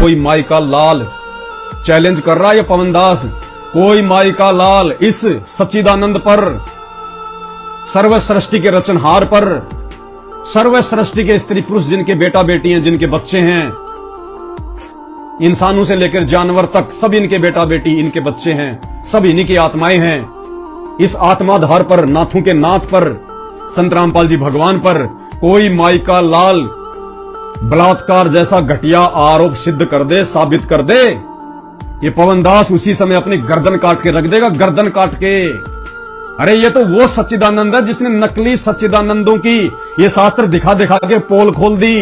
कोई माई का लाल, चैलेंज कर रहा है ये पवन दास, कोई माई का लाल इस सच्चिदानंद पर, सर्व सृष्टि के रचनहार पर, सर्व सृष्टि के स्त्री पुरुष जिनके बेटा बेटी हैं, जिनके बच्चे हैं, इंसानों से लेकर जानवर तक सब इनके बेटा बेटी, इनके बच्चे हैं, सब इन्हीं की आत्माएं हैं। इस आत्माधार पर, नाथों के नाथ पर, संत रामपाल जी भगवान पर कोई माई का लाल बलात्कार जैसा घटिया आरोप सिद्ध कर दे, साबित कर दे, ये पवन दास उसी समय अपनी गर्दन काट के रख देगा, गर्दन काट के। अरे ये तो वो सच्चिदानंद है जिसने नकली सच्चिदानंदों की ये शास्त्र दिखा दिखा के पोल खोल दी।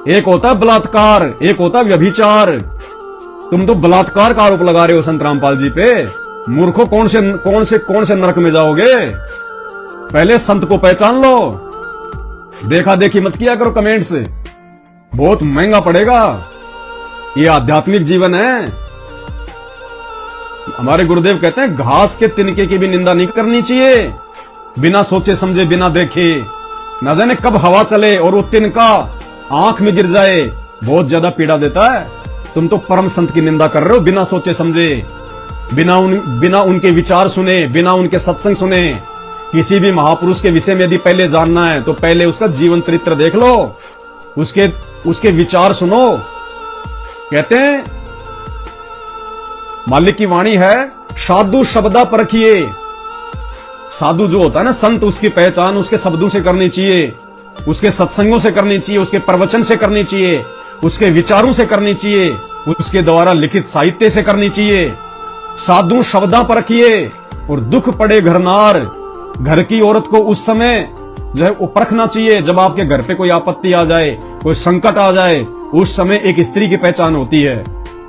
एक होता है बलात्कार, एक होता है व्यभिचार। तुम तो बलात्कार का आरोप लगा रहे हो संत रामपाल जी पे। मूर्खों, कौन से नरक में जाओगे? पहले संत को पहचान लो, देखा देखी मत किया करो कमेंट से, बहुत महंगा पड़ेगा। ये आध्यात्मिक जीवन है। हमारे गुरुदेव कहते हैं घास के तिनके की भी निंदा नहीं करनी चाहिए, बिना सोचे समझे, बिना देखे। न जाने कब हवा चले और वो तिनका आंख में गिर जाए, बहुत ज्यादा पीड़ा देता है। तुम तो परम संत की निंदा कर रहे हो बिना सोचे समझे, बिना उनके विचार सुने, बिना उनके सत्संग सुने। किसी भी महापुरुष के विषय में यदि पहले जानना है तो पहले उसका जीवन चरित्र देख लो, उसके विचार सुनो। कहते हैं मालिक की वाणी है, साधु शब्दा परखिए। साधु जो होता है ना, संत, उसकी पहचान उसके शब्दों से करनी चाहिए, उसके सत्संगों से करनी चाहिए, उसके प्रवचन से करनी चाहिए, उसके विचारों से करनी चाहिए, उसके द्वारा लिखित साहित्य से करनी चाहिए। साधु शब्दा परखिए। और दुख पड़े घरनार, घर की औरत को उस समय जो है वो परखना चाहिए जब आपके घर पे कोई आपत्ति आ जाए, कोई संकट आ जाए। उस समय एक स्त्री की पहचान होती है,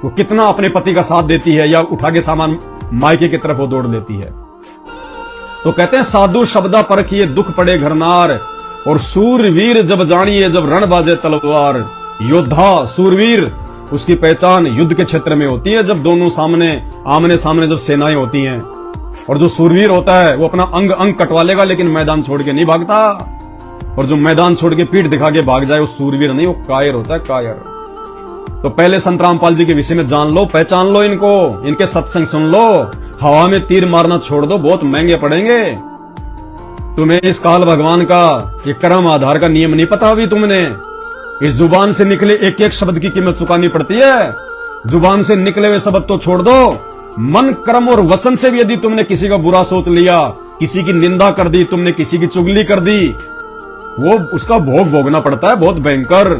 वो कितना अपने पति का साथ देती है या उठा के सामान मायके की तरफ वो दौड़ देती है। तो कहते हैं साधु शब्दा परखिए, दुख पड़े घरनार। और सूरवीर जब जानिए, जब रण बाजे तलवार। योद्धा, सूरवीर, उसकी पहचान युद्ध के क्षेत्र में होती है, जब दोनों आमने सामने जब सेनाएं होती हैं। और जो सूरवीर होता है वो अपना अंग अंग कटवा लेगा, लेकिन मैदान छोड़ के नहीं भागता। और जो मैदान छोड़ के पीठ दिखा के भाग जाए वो सूरवीर नहीं, वो कायर होता है, कायर। तो पहले संत रामपाल जी के विषय में जान लो, पहचान लो इनको, इनके सत्संग सुन लो। हवा में तीर मारना छोड़ दो, बहुत महंगे पड़ेंगे। तुम्हें इस काल भगवान का ये कर्म आधार का नियम नहीं पता अभी तुमने। इस जुबान से निकले एक एक शब्द की कीमत चुकानी पड़ती है। जुबान से निकले हुए शब्द तो छोड़ दो, मन, कर्म और वचन से भी यदि तुमने किसी का बुरा सोच लिया, किसी की निंदा कर दी, तुमने किसी की चुगली कर दी, वो उसका भोग भोगना पड़ता है, बहुत भयंकर।